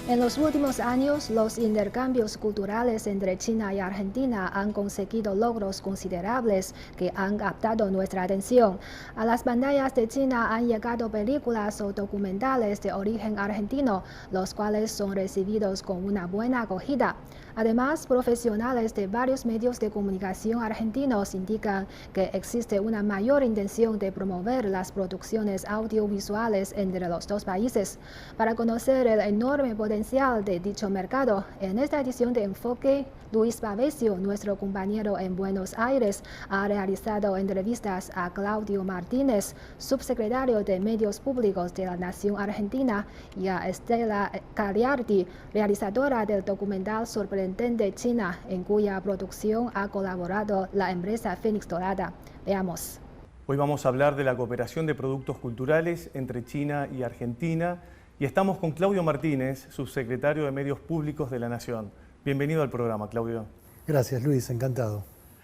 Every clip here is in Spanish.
En los últimos años, los intercambios culturales entre China y Argentina han conseguido logros considerables que han captado nuestra atención. A las pantallas de China han llegado películas o documentales de origen argentino, los cuales son recibidos con una buena acogida. Además, profesionales de varios medios de comunicación argentinos indican que existe una mayor intención de promover las producciones audiovisuales entre los dos países. Para conocer el enorme potencial de dicho mercado, en esta edición de Enfoque, Luis Pavesio, nuestro compañero en Buenos Aires, ha realizado entrevistas a Claudio Martínez, subsecretario de Medios Públicos de la Nación Argentina, y a Estela Cagliardi, realizadora del documental Sorprendente China, en cuya producción ha colaborado la empresa Fénix Dorada. Veamos. Hoy vamos a hablar de la cooperación de productos culturales entre China y Argentina y estamos con Claudio Martínez, subsecretario de Medios Públicos de la Nación. Bienvenido al programa, Claudio. Gracias, Luis, encantado.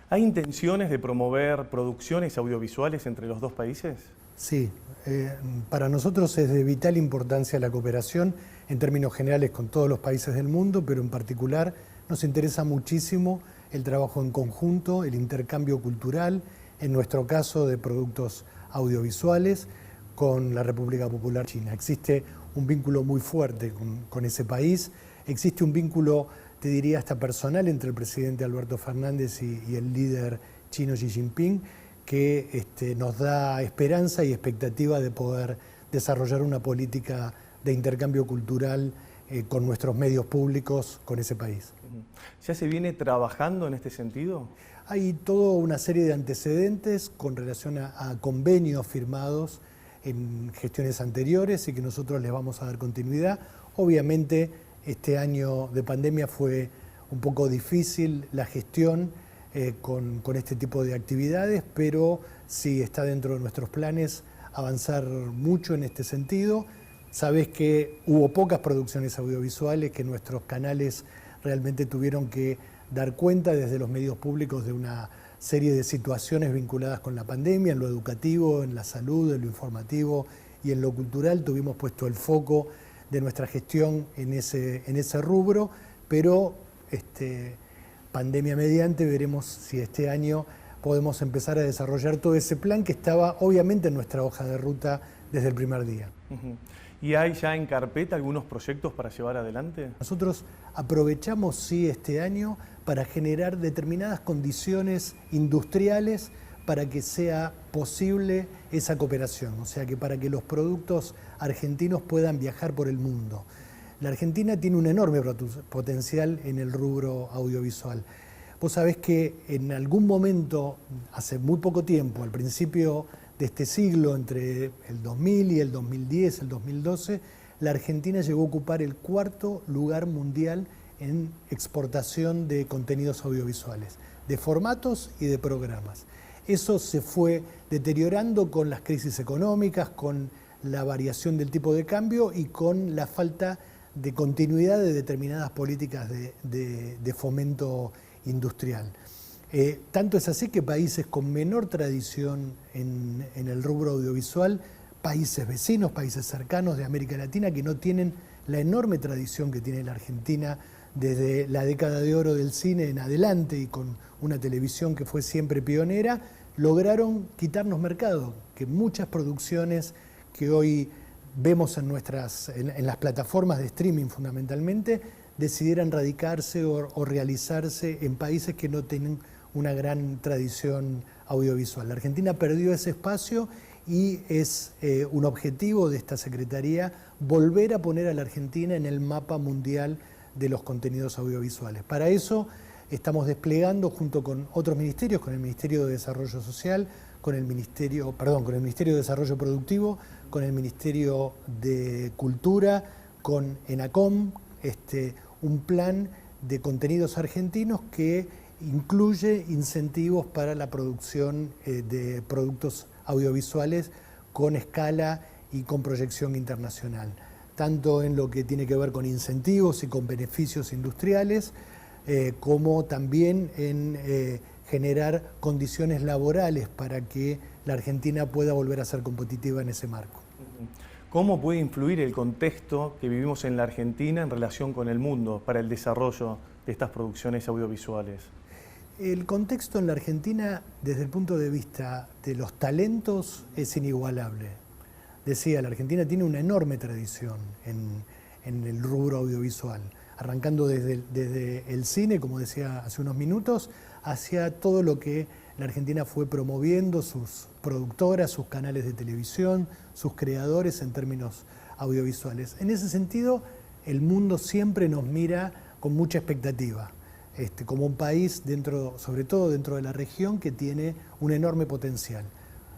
¿Hay intenciones de promover producciones audiovisuales entre los dos países? Sí, para nosotros es de vital importancia la cooperación en términos generales con todos los países del mundo, pero en particular nos interesa muchísimo el trabajo en conjunto, el intercambio cultural, en nuestro caso de productos audiovisuales, con la República Popular China. Existe un vínculo muy fuerte con ese país, existe un vínculo, te diría, hasta personal entre el presidente Alberto Fernández y el líder chino Xi Jinping, que nos da esperanza y expectativa de poder desarrollar una política de intercambio cultural con nuestros medios públicos con ese país. ¿Ya se viene trabajando en este sentido? Hay toda una serie de antecedentes con relación a convenios firmados en gestiones anteriores y que nosotros les vamos a dar continuidad. Obviamente este año de pandemia fue un poco difícil la gestión con este tipo de actividades, pero sí está dentro de nuestros planes avanzar mucho en este sentido. Sabés que hubo pocas producciones audiovisuales, que nuestros canales realmente tuvieron que dar cuenta desde los medios públicos de una serie de situaciones vinculadas con la pandemia, en lo educativo, en la salud, en lo informativo y en lo cultural. Tuvimos puesto el foco de nuestra gestión en ese rubro, pero pandemia mediante veremos si este año podemos empezar a desarrollar todo ese plan que estaba obviamente en nuestra hoja de ruta desde el primer día. ¿Y hay ya en carpeta algunos proyectos para llevar adelante? Nosotros aprovechamos, sí, este año para generar determinadas condiciones industriales para que sea posible esa cooperación, o sea, que para que los productos argentinos puedan viajar por el mundo. La Argentina tiene un enorme potencial en el rubro audiovisual. Vos sabés que en algún momento, hace muy poco tiempo, al principio de este siglo, entre el 2000 y el 2010, el 2012, la Argentina llegó a ocupar el cuarto lugar mundial en exportación de contenidos audiovisuales, de formatos y de programas. Eso se fue deteriorando con las crisis económicas, con la variación del tipo de cambio y con la falta de continuidad de determinadas políticas de fomento industrial. Tanto es así que países con menor tradición en el rubro audiovisual, países vecinos, países cercanos de América Latina, que no tienen la enorme tradición que tiene la Argentina desde la década de oro del cine en adelante y con una televisión que fue siempre pionera, lograron quitarnos mercado, que muchas producciones que hoy vemos en las plataformas de streaming fundamentalmente, decidieran radicarse o realizarse en países que no tienen una gran tradición audiovisual. La Argentina perdió ese espacio y es un objetivo de esta Secretaría volver a poner a la Argentina en el mapa mundial de los contenidos audiovisuales. Para eso estamos desplegando junto con otros ministerios, con el Ministerio de Desarrollo Social, con el Ministerio de Desarrollo Productivo, con el Ministerio de Cultura, con ENACOM, un plan de contenidos argentinos que incluye incentivos para la producción de productos audiovisuales con escala y con proyección internacional, tanto en lo que tiene que ver con incentivos y con beneficios industriales, como también en generar condiciones laborales para que la Argentina pueda volver a ser competitiva en ese marco. ¿Cómo puede influir el contexto que vivimos en la Argentina en relación con el mundo para el desarrollo de estas producciones audiovisuales? El contexto en la Argentina, desde el punto de vista de los talentos, es inigualable. Decía, la Argentina tiene una enorme tradición en el rubro audiovisual, arrancando desde el cine, como decía hace unos minutos, hacia todo lo que la Argentina fue promoviendo, sus productoras, sus canales de televisión, sus creadores en términos audiovisuales. En ese sentido, el mundo siempre nos mira con mucha expectativa, como un país, sobre todo dentro de la región, que tiene un enorme potencial.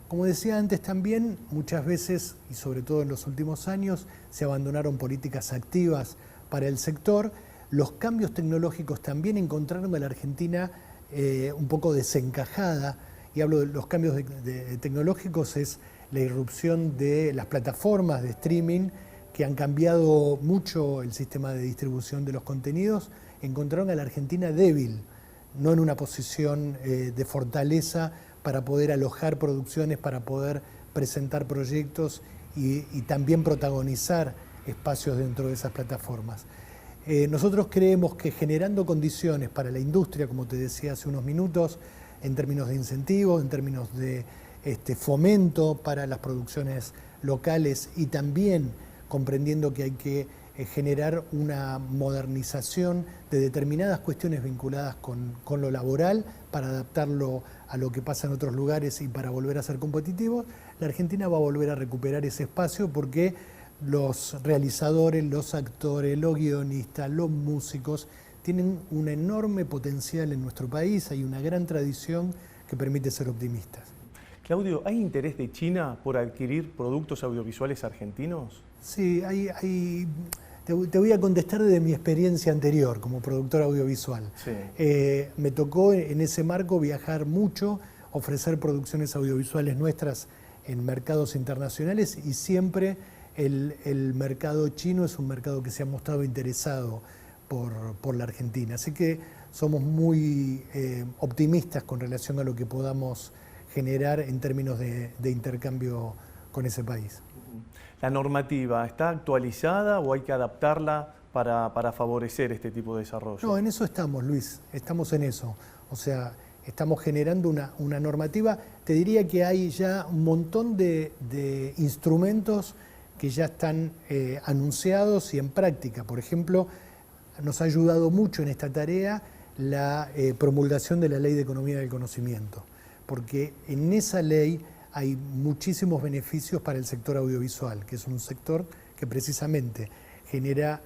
Como decía antes también, muchas veces, y sobre todo en los últimos años, se abandonaron políticas activas para el sector. Los cambios tecnológicos también encontraron a la Argentina un poco desencajada, y hablo de los cambios tecnológicos, es la irrupción de las plataformas de streaming que han cambiado mucho el sistema de distribución de los contenidos. Encontraron a la Argentina débil, no en una posición de fortaleza para poder alojar producciones, para poder presentar proyectos y también protagonizar espacios dentro de esas plataformas. Nosotros creemos que generando condiciones para la industria, como te decía hace unos minutos, en términos de incentivos, en términos de fomento para las producciones locales y también comprendiendo que hay que generar una modernización de determinadas cuestiones vinculadas con lo laboral para adaptarlo a lo que pasa en otros lugares y para volver a ser competitivos, la Argentina va a volver a recuperar ese espacio porque los realizadores, los actores, los guionistas, los músicos tienen un enorme potencial en nuestro país, hay una gran tradición que permite ser optimistas. Claudio, ¿hay interés de China por adquirir productos audiovisuales argentinos? Sí, te voy a contestar desde mi experiencia anterior como productor audiovisual. Sí. Me tocó en ese marco viajar mucho, ofrecer producciones audiovisuales nuestras en mercados internacionales y siempre el mercado chino es un mercado que se ha mostrado interesado por la Argentina. Así que somos muy optimistas con relación a lo que podamos generar en términos de intercambio con ese país. ¿La normativa está actualizada o hay que adaptarla para favorecer este tipo de desarrollo? No, en eso estamos, Luis, estamos en eso. O sea, estamos generando una normativa. Te diría que hay ya un montón de instrumentos que ya están anunciados y en práctica. Por ejemplo, nos ha ayudado mucho en esta tarea la promulgación de la Ley de Economía del Conocimiento, porque en esa ley hay muchísimos beneficios para el sector audiovisual, que es un sector que precisamente genera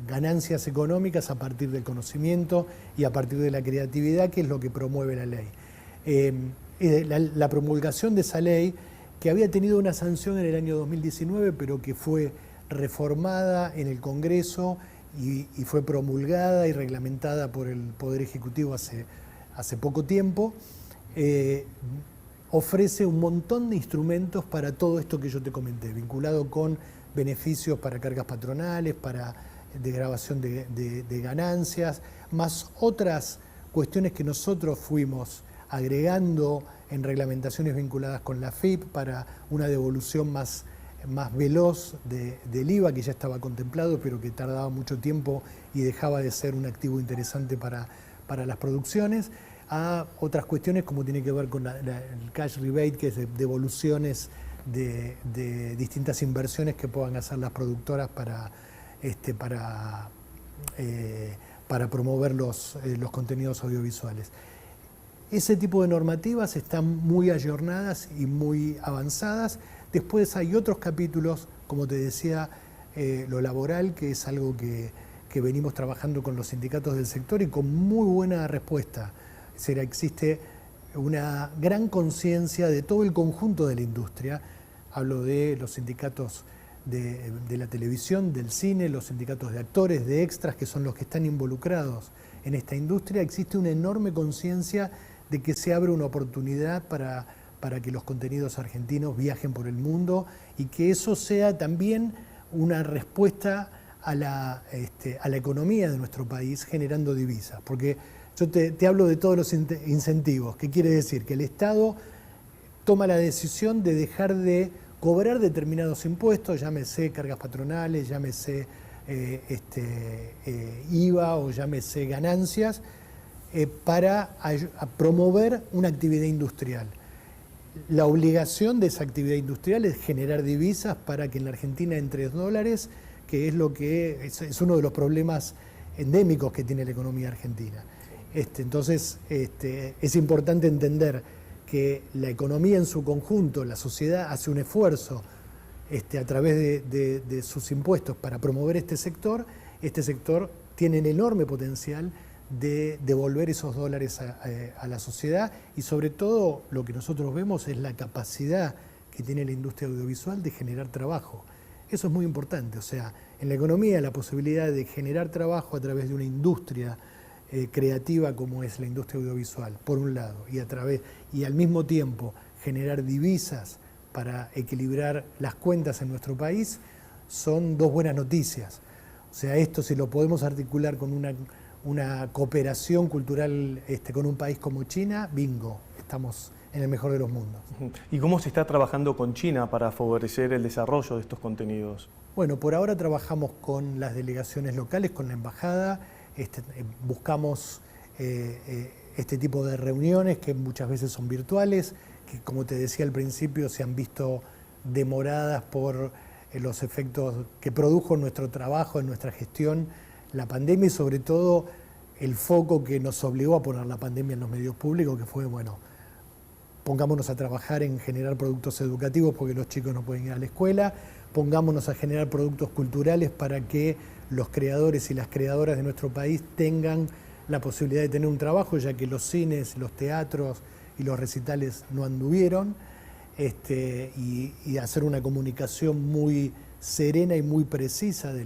ganancias económicas a partir del conocimiento y a partir de la creatividad, que es lo que promueve la ley. La promulgación de esa ley, que había tenido una sanción en el año 2019, pero que fue reformada en el Congreso y fue promulgada y reglamentada por el Poder Ejecutivo hace poco tiempo, ofrece un montón de instrumentos para todo esto que yo te comenté, vinculado con beneficios para cargas patronales, para desgravación de ganancias, más otras cuestiones que nosotros fuimos agregando en reglamentaciones vinculadas con la FIP para una devolución más veloz del IVA, que ya estaba contemplado, pero que tardaba mucho tiempo y dejaba de ser un activo interesante para las producciones, a otras cuestiones como tiene que ver con el cash rebate, que es devoluciones de distintas inversiones que puedan hacer las productoras para promover los contenidos audiovisuales. Ese tipo de normativas están muy ayornadas y muy avanzadas. Después hay otros capítulos, como te decía, lo laboral, que es algo que venimos trabajando con los sindicatos del sector y con muy buena respuesta. Es decir, existe una gran conciencia de todo el conjunto de la industria. Hablo de los sindicatos de la televisión, del cine, los sindicatos de actores, de extras, que son los que están involucrados en esta industria. Existe una enorme conciencia de que se abre una oportunidad para que los contenidos argentinos viajen por el mundo y que eso sea también una respuesta a la economía de nuestro país, generando divisas. Porque yo te hablo de todos los incentivos, que quiere decir que el Estado toma la decisión de dejar de cobrar determinados impuestos, llámese cargas patronales, llámese IVA o llámese ganancias, para promover una actividad industrial. La obligación de esa actividad industrial es generar divisas para que en la Argentina entre dólares, que es lo que es uno de los problemas endémicos que tiene la economía argentina. Entonces, es importante entender que la economía en su conjunto, la sociedad hace un esfuerzo a través de sus impuestos para promover este sector tiene el enorme potencial de devolver esos dólares a la sociedad, y sobre todo lo que nosotros vemos es la capacidad que tiene la industria audiovisual de generar trabajo. Eso es muy importante, o sea, en la economía la posibilidad de generar trabajo a través de una industria creativa como es la industria audiovisual, por un lado, y al mismo tiempo generar divisas para equilibrar las cuentas en nuestro país, son dos buenas noticias. O sea, esto si lo podemos articular con una cooperación cultural con un país como China, bingo, estamos en el mejor de los mundos. ¿Y cómo se está trabajando con China para favorecer el desarrollo de estos contenidos? Bueno, por ahora trabajamos con las delegaciones locales, con la embajada, buscamos este tipo de reuniones que muchas veces son virtuales, que como te decía al principio se han visto demoradas por los efectos que produjo en nuestro trabajo, en nuestra gestión, la pandemia, y sobre todo el foco que nos obligó a poner la pandemia en los medios públicos, que fue, bueno, pongámonos a trabajar en generar productos educativos porque los chicos no pueden ir a la escuela, pongámonos a generar productos culturales para que los creadores y las creadoras de nuestro país tengan la posibilidad de tener un trabajo, ya que los cines, los teatros y los recitales no anduvieron, y hacer una comunicación muy serena y muy precisa de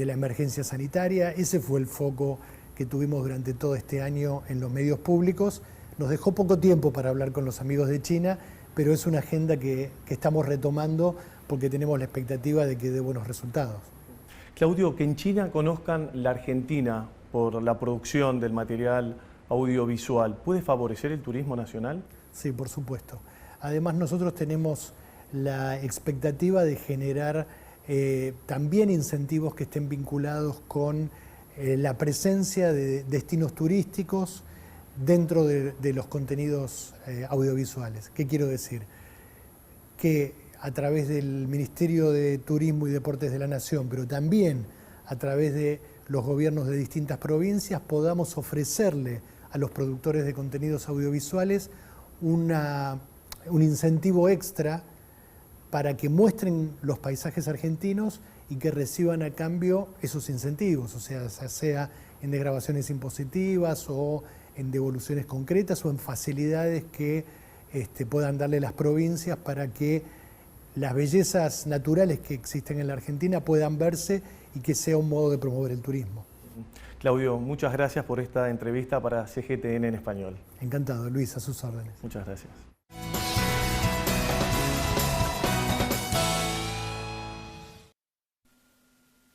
la emergencia sanitaria. Ese fue el foco que tuvimos durante todo este año en los medios públicos. Nos dejó poco tiempo para hablar con los amigos de China, pero es una agenda que estamos retomando porque tenemos la expectativa de que dé buenos resultados. Claudio, que en China conozcan la Argentina por la producción del material audiovisual, ¿puede favorecer el turismo nacional? Sí, por supuesto. Además, nosotros tenemos la expectativa de generar también incentivos que estén vinculados con la presencia de destinos turísticos dentro de los contenidos audiovisuales. ¿Qué quiero decir? Que a través del Ministerio de Turismo y Deportes de la Nación, pero también a través de los gobiernos de distintas provincias, podamos ofrecerle a los productores de contenidos audiovisuales un incentivo extra para que muestren los paisajes argentinos y que reciban a cambio esos incentivos, o sea en desgravaciones impositivas o en devoluciones concretas o en facilidades que puedan darle las provincias para que las bellezas naturales que existen en la Argentina puedan verse y que sea un modo de promover el turismo. Claudio, muchas gracias por esta entrevista para CGTN en español. Encantado, Luis, a sus órdenes. Muchas gracias.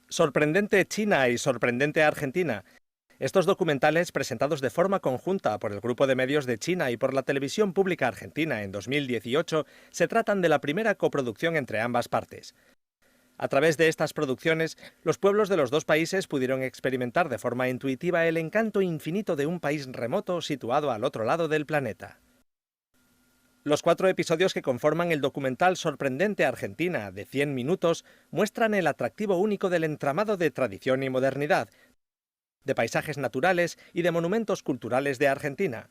Sorprendente China y sorprendente Argentina. Estos documentales, presentados de forma conjunta por el Grupo de Medios de China y por la Televisión Pública Argentina en 2018, se tratan de la primera coproducción entre ambas partes. A través de estas producciones, los pueblos de los dos países pudieron experimentar de forma intuitiva el encanto infinito de un país remoto situado al otro lado del planeta. Los 4 episodios que conforman el documental Sorprendente Argentina, de 100 minutos, muestran el atractivo único del entramado de tradición y modernidad, de paisajes naturales y de monumentos culturales de Argentina.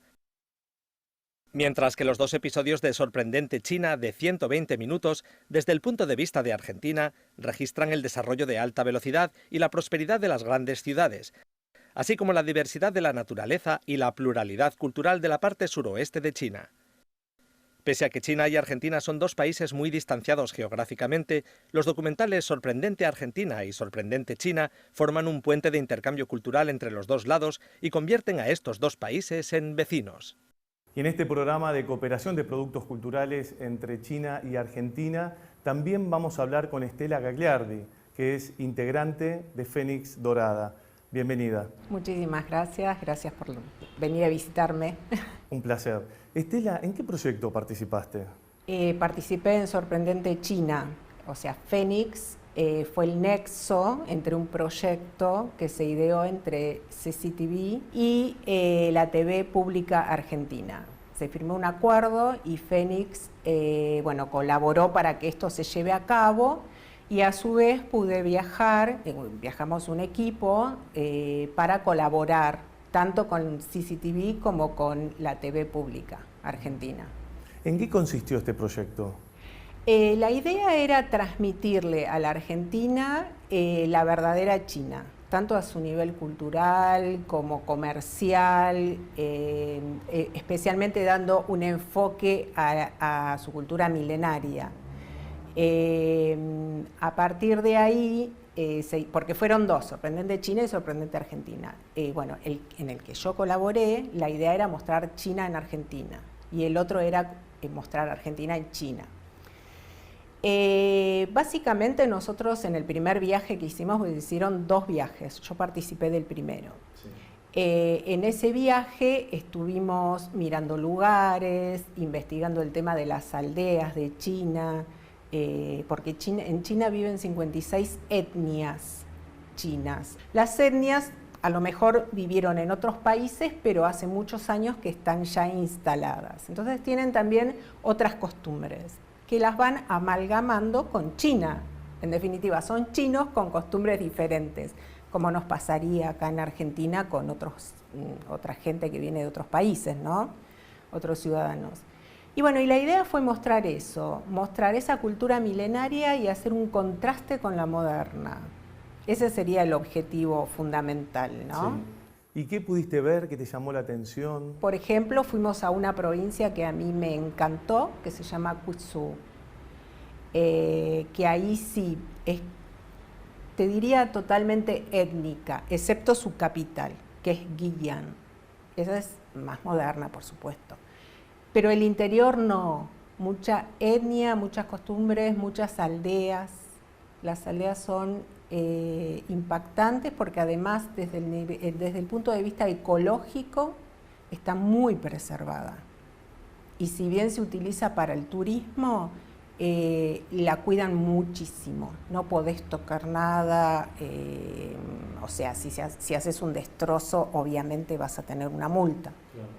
Mientras que los 2 episodios de Sorprendente China, de 120 minutos, desde el punto de vista de Argentina, registran el desarrollo de alta velocidad y la prosperidad de las grandes ciudades, así como la diversidad de la naturaleza y la pluralidad cultural de la parte suroeste de China. Pese a que China y Argentina son 2 países muy distanciados geográficamente, los documentales Sorprendente Argentina y Sorprendente China forman un puente de intercambio cultural entre los 2 lados y convierten a estos 2 países en vecinos. Y en este programa de cooperación de productos culturales entre China y Argentina, también vamos a hablar con Estela Gagliardi, que es integrante de Fénix Dorada. Bienvenida. Muchísimas gracias, gracias por venir a visitarme. Un placer. Estela, ¿en qué proyecto participaste? Participé en Sorprendente China, o sea, Fénix fue el nexo entre un proyecto que se ideó entre CCTV y la TV pública argentina. Se firmó un acuerdo y Fénix bueno, colaboró para que esto se lleve a cabo, y a su vez pude viajar, viajamos un equipo para colaborar tanto con CCTV como con la TV pública argentina. ¿En qué consistió este proyecto? La idea era transmitirle a la Argentina la verdadera China, tanto a su nivel cultural como comercial, especialmente dando un enfoque a su cultura milenaria. A partir de ahí, porque fueron dos, Sorprendente China y Sorprendente Argentina. Bueno, en el que yo colaboré, la idea era mostrar China en Argentina, y el otro era mostrar Argentina en China. Básicamente nosotros en el primer viaje que hicimos, pues hicieron 2 viajes, yo participé del primero. Sí. En ese viaje estuvimos mirando lugares, investigando el tema de las aldeas de China, porque en China viven 56 etnias chinas. Las etnias a lo mejor vivieron en otros países, pero hace muchos años que están ya instaladas. Entonces tienen también otras costumbres que las van amalgamando con China. En definitiva, son chinos con costumbres diferentes, como nos pasaría acá en Argentina con otra gente que viene de otros países, ¿no? Otros ciudadanos. Y bueno, y la idea fue mostrar eso, mostrar esa cultura milenaria y hacer un contraste con la moderna. Ese sería el objetivo fundamental, ¿no? Sí. ¿Y qué pudiste ver que te llamó la atención? Por ejemplo, fuimos a una provincia que a mí me encantó, que se llama Quizhou, que ahí sí es, te diría, totalmente étnica, excepto su capital, que es Guiyang. Esa es más moderna, por supuesto. Pero el interior no, mucha etnia, muchas costumbres, muchas aldeas. Las aldeas son impactantes porque además desde el punto de vista ecológico está muy preservada. Y si bien se utiliza para el turismo, la cuidan muchísimo. No podés tocar nada, o sea, si haces un destrozo, obviamente vas a tener una multa. Claro.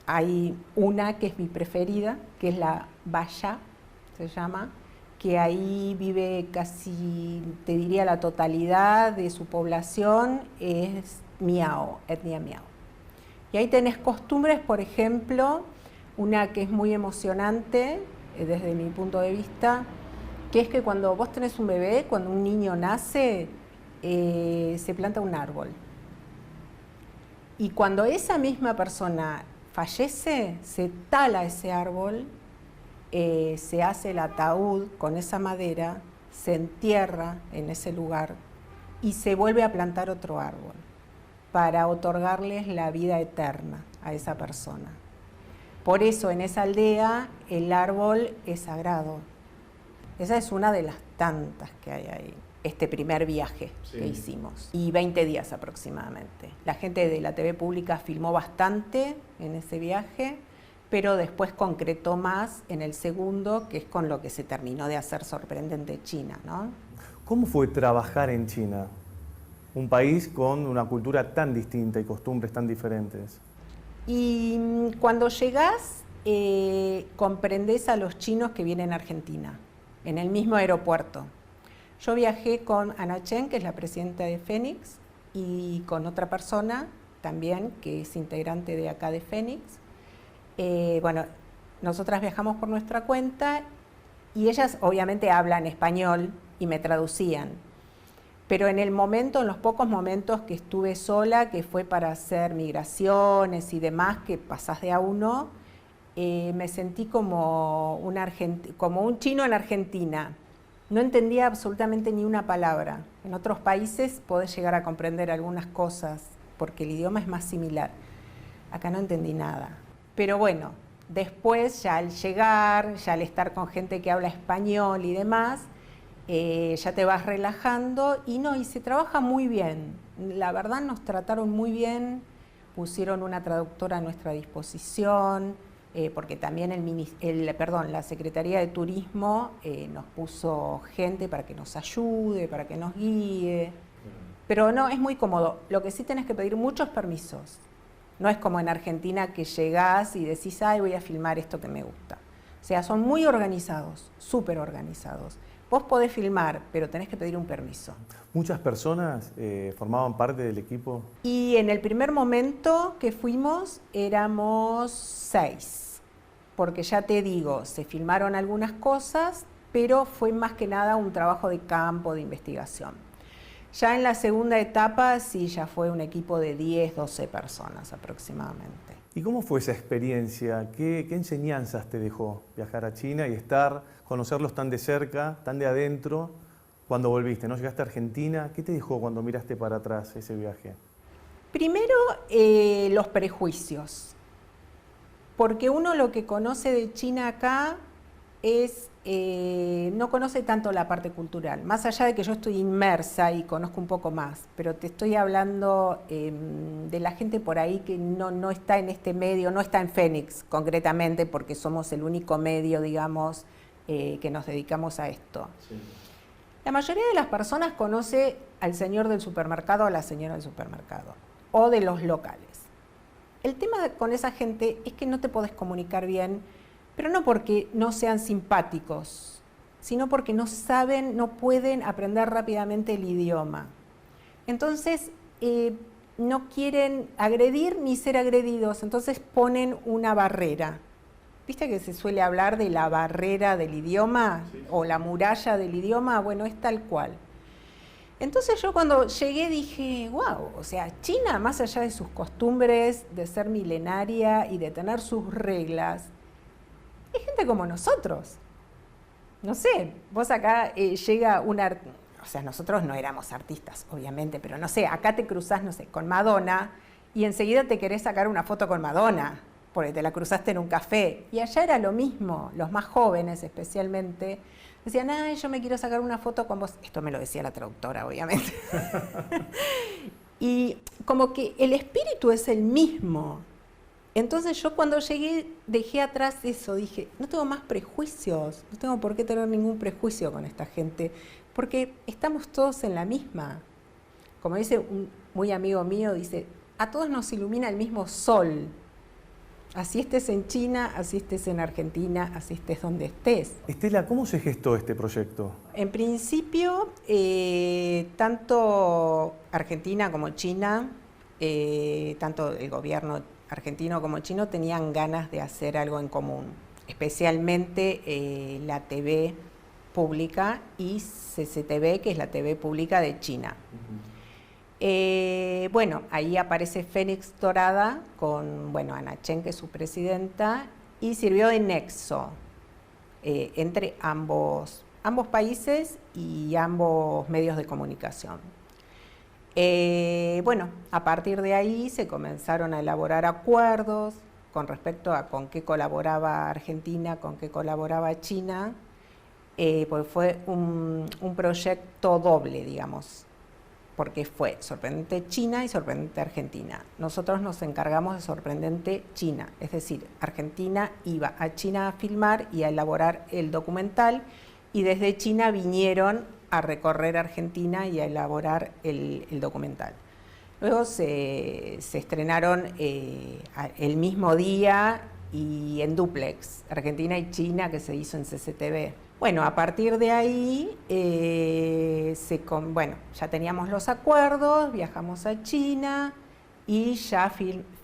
Hay una que es mi preferida, que es la Baya, se llama, que ahí vive casi, te diría, la totalidad de su población, es Miao, etnia Miao. Y ahí tenés costumbres, por ejemplo, una que es muy emocionante desde mi punto de vista, que es que cuando vos tenés un bebé, cuando un niño nace, se planta un árbol. Y cuando esa misma persona fallece, se tala ese árbol, se hace el ataúd con esa madera, se entierra en ese lugar y se vuelve a plantar otro árbol para otorgarles la vida eterna a esa persona. Por eso en esa aldea el árbol es sagrado. Esa es una de las tantas que hay ahí. Este primer viaje que hicimos, y 20 días aproximadamente. La gente de la TV pública filmó bastante en ese viaje, pero después concretó más en el segundo, que es con lo que se terminó de hacer Sorprendente China, ¿no? ¿Cómo fue trabajar en China? Un país con una cultura tan distinta y costumbres tan diferentes. Y cuando llegás, comprendés a los chinos que vienen a Argentina, en el mismo aeropuerto. Yo viajé con Ana Chen, que es la presidenta de Fénix, y con otra persona también, que es integrante de acá de Fénix. Bueno, nosotras viajamos por nuestra cuenta y ellas obviamente hablan español y me traducían. Pero en el momento, en los pocos momentos que estuve sola, que fue para hacer migraciones y demás, que pasás de a uno, me sentí como un chino en Argentina. No entendía absolutamente ni una palabra. En otros países podés llegar a comprender algunas cosas, porque el idioma es más similar. Acá no entendí nada. Pero bueno, después ya al llegar, ya al estar con gente que habla español y demás, ya te vas relajando y se trabaja muy bien. La verdad nos trataron muy bien, pusieron una traductora a nuestra disposición, porque también la Secretaría de Turismo nos puso gente para que nos ayude, para que nos guíe. Pero no, es muy cómodo. Lo que sí tenés que pedir muchos permisos. No es como en Argentina que llegás y decís, ay, voy a filmar esto que me gusta. O sea, son muy organizados, súper organizados. Vos podés filmar, pero tenés que pedir un permiso. ¿Muchas personas formaban parte del equipo? Y en el primer momento que fuimos éramos 6, porque ya te digo, se filmaron algunas cosas, pero fue más que nada un trabajo de campo, de investigación. Ya en la segunda etapa sí ya fue un equipo de 10, 12 personas aproximadamente. ¿Y cómo fue esa experiencia? ¿Qué enseñanzas te dejó viajar a China y conocerlos tan de cerca, tan de adentro, cuando volviste, ¿no? Llegaste a Argentina, ¿qué te dejó cuando miraste para atrás ese viaje? Primero, los prejuicios. Porque uno lo que conoce de China acá es, no conoce tanto la parte cultural, más allá de que yo estoy inmersa y conozco un poco más, pero te estoy hablando de la gente por ahí que no está en este medio, no está en Phoenix concretamente, porque somos el único medio, digamos, que nos dedicamos a esto. Sí. La mayoría de las personas conoce al señor del supermercado o a la señora del supermercado, o de los locales. El tema con esa gente es que no te podés comunicar bien, pero no porque no sean simpáticos, sino porque no saben, no pueden aprender rápidamente el idioma. Entonces, no quieren agredir ni ser agredidos, entonces ponen una barrera. ¿Viste que se suele hablar de la barrera del idioma o la muralla del idioma? Bueno, es tal cual. Entonces yo cuando llegué dije, wow, o sea, China, más allá de sus costumbres, de ser milenaria y de tener sus reglas, es gente como nosotros. No sé, vos acá llega o sea, nosotros no éramos artistas, obviamente, pero no sé, acá te cruzás, no sé, con Madonna y enseguida te querés sacar una foto con Madonna, porque te la cruzaste en un café. Y allá era lo mismo, los más jóvenes especialmente, decían, ay, yo me quiero sacar una foto con vos. Esto me lo decía la traductora, obviamente. Y como que el espíritu es el mismo. Entonces yo cuando llegué dejé atrás eso, dije, no tengo más prejuicios, no tengo por qué tener ningún prejuicio con esta gente, porque estamos todos en la misma. Como dice un muy amigo mío, dice, a todos nos ilumina el mismo sol. Así estés en China, así estés en Argentina, así estés donde estés. Estela, ¿cómo se gestó este proyecto? En principio, tanto Argentina como China, tanto el gobierno argentino como chino tenían ganas de hacer algo en común, especialmente la TV pública y CCTV, que es la TV pública de China. Bueno, ahí aparece Phoenix Dorada con, bueno, Ana Chen, que es su presidenta, y sirvió de nexo entre ambos países y ambos medios de comunicación. Bueno, a partir de ahí se comenzaron a elaborar acuerdos con respecto a con qué colaboraba Argentina, con qué colaboraba China, pues fue un proyecto doble, digamos, porque fue Sorprendente China y Sorprendente Argentina. Nosotros nos encargamos de Sorprendente China, es decir, Argentina iba a China a filmar y a elaborar el documental, y desde China vinieron a recorrer Argentina y a elaborar el documental. Luego se estrenaron el mismo día y en dúplex, Argentina y China, que se hizo en CCTV. Bueno, a partir de ahí, bueno, ya teníamos los acuerdos, viajamos a China y ya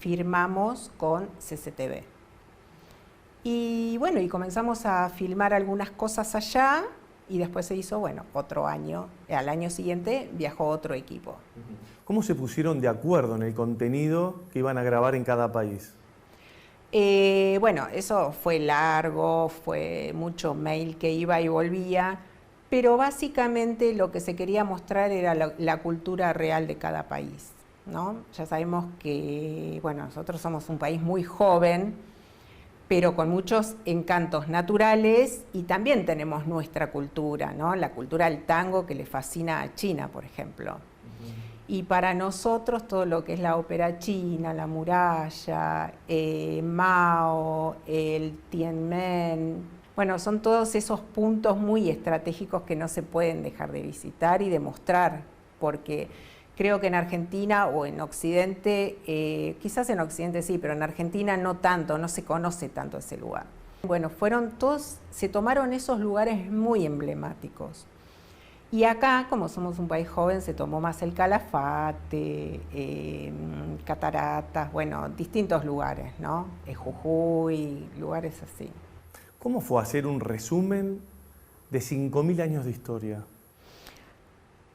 firmamos con CCTV. Y bueno, y comenzamos a filmar algunas cosas allá y después se hizo, bueno, otro año. Al año siguiente viajó otro equipo. ¿Cómo se pusieron de acuerdo en el contenido que iban a grabar en cada país? Bueno, eso fue largo, fue mucho mail que iba y volvía, pero básicamente lo que se quería mostrar era la cultura real de cada país, ¿no? Ya sabemos que, bueno, nosotros somos un país muy joven, pero con muchos encantos naturales, y también tenemos nuestra cultura, ¿no? La cultura del tango que le fascina a China, por ejemplo. Y para nosotros todo lo que es la ópera china, la muralla, Mao, el Tiananmen, bueno, son todos esos puntos muy estratégicos que no se pueden dejar de visitar y de mostrar, porque creo que en Argentina o en Occidente, quizás en Occidente sí, pero en Argentina no tanto, no se conoce tanto ese lugar. Bueno, se tomaron esos lugares muy emblemáticos. Y acá, como somos un país joven, se tomó más el Calafate, Cataratas, bueno, distintos lugares, ¿no? Jujuy, lugares así. ¿Cómo fue hacer un resumen de 5.000 años de historia?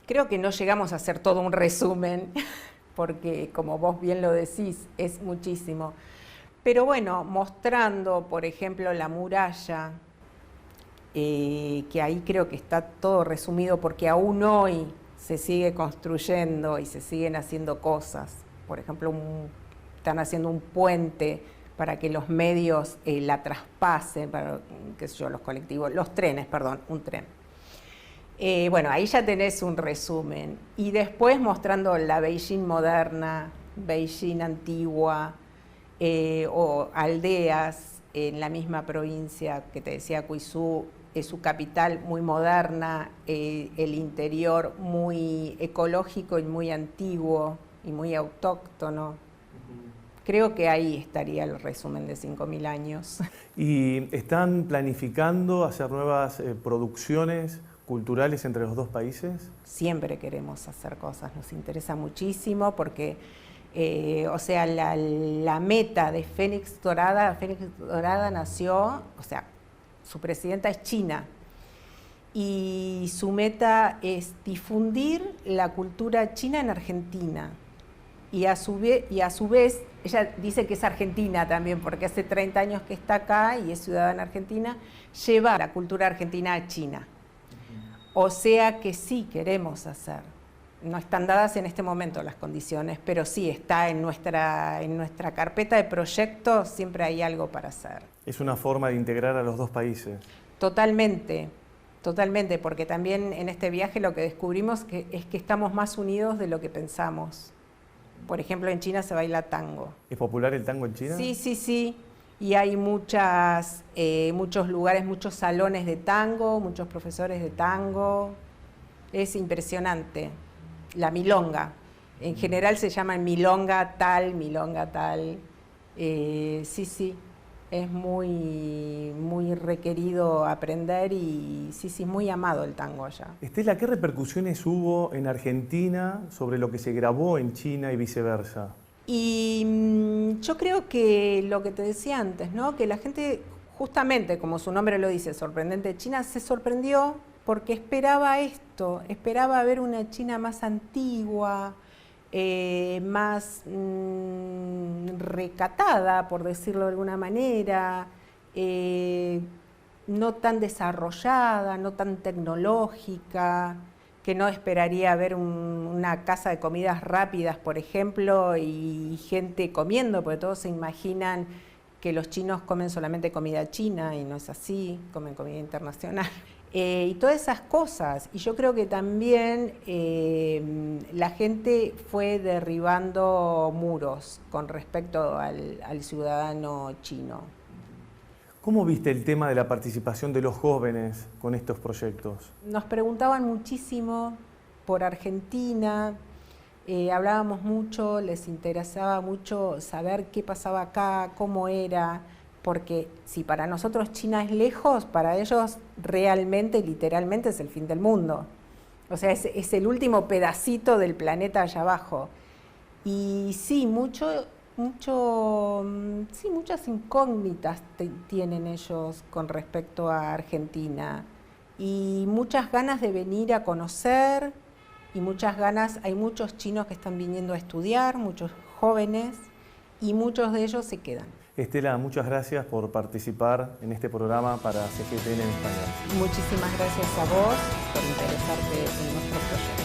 Creo que no llegamos a hacer todo un resumen, porque como vos bien lo decís, es muchísimo. Pero bueno, mostrando, por ejemplo, la muralla, que ahí creo que está todo resumido, porque aún hoy se sigue construyendo y se siguen haciendo cosas. Por ejemplo, están haciendo un puente para que los medios la traspasen, para, qué sé yo, los colectivos, los trenes, perdón, un tren. Bueno, ahí ya tenés un resumen. Y después mostrando la Beijing moderna, Beijing antigua, o aldeas en la misma provincia que te decía, Guizhou, es su capital muy moderna, el interior muy ecológico y muy antiguo y muy autóctono. Creo que ahí estaría el resumen de 5.000 años. ¿Y están planificando hacer nuevas producciones culturales entre los dos países? Siempre queremos hacer cosas, nos interesa muchísimo porque, o sea, la meta de Fénix Dorada nació, o sea, su presidenta es China y su meta es difundir la cultura china en Argentina. Y a su vez, ella dice que es argentina también, porque hace 30 años que está acá y es ciudadana argentina, lleva la cultura argentina a China. O sea que sí queremos hacer. No están dadas en este momento las condiciones, pero sí está en nuestra carpeta de proyectos, siempre hay algo para hacer. Es una forma de integrar a los dos países. Totalmente, totalmente, porque también en este viaje lo que descubrimos es que estamos más unidos de lo que pensamos. Por ejemplo, en China se baila tango. ¿Es popular el tango en China? Sí, sí, sí. Y hay muchos lugares, muchos salones de tango, muchos profesores de tango. Es impresionante. La milonga. En general se llaman milonga tal, milonga tal. Sí, sí. Es muy requerido aprender y sí, sí, muy amado el tango allá. Estela, ¿qué repercusiones hubo en Argentina sobre lo que se grabó en China y viceversa? Y yo creo que lo que te decía antes, ¿no? Que la gente, justamente como su nombre lo dice, sorprendente China, se sorprendió porque esperaba esto, esperaba ver una China más antigua, más recatada, por decirlo de alguna manera, no tan desarrollada, no tan tecnológica, que no esperaría ver una casa de comidas rápidas, por ejemplo, y gente comiendo, porque todos se imaginan que los chinos comen solamente comida china, y no es así, comen comida internacional. Y todas esas cosas. Y yo creo que también la gente fue derribando muros con respecto al ciudadano chino. ¿Cómo viste el tema de la participación de los jóvenes con estos proyectos? Nos preguntaban muchísimo por Argentina, hablábamos mucho, les interesaba mucho saber qué pasaba acá, cómo era, porque si para nosotros China es lejos, para ellos realmente, literalmente es el fin del mundo. O sea, es el último pedacito del planeta allá abajo. Y sí, muchas incógnitas tienen ellos con respecto a Argentina y muchas ganas de venir a conocer y hay muchos chinos que están viniendo a estudiar, muchos jóvenes y muchos de ellos se quedan. Estela, muchas gracias por participar en este programa para CGTN en Español. Muchísimas gracias a vos por interesarte en nuestro proyecto.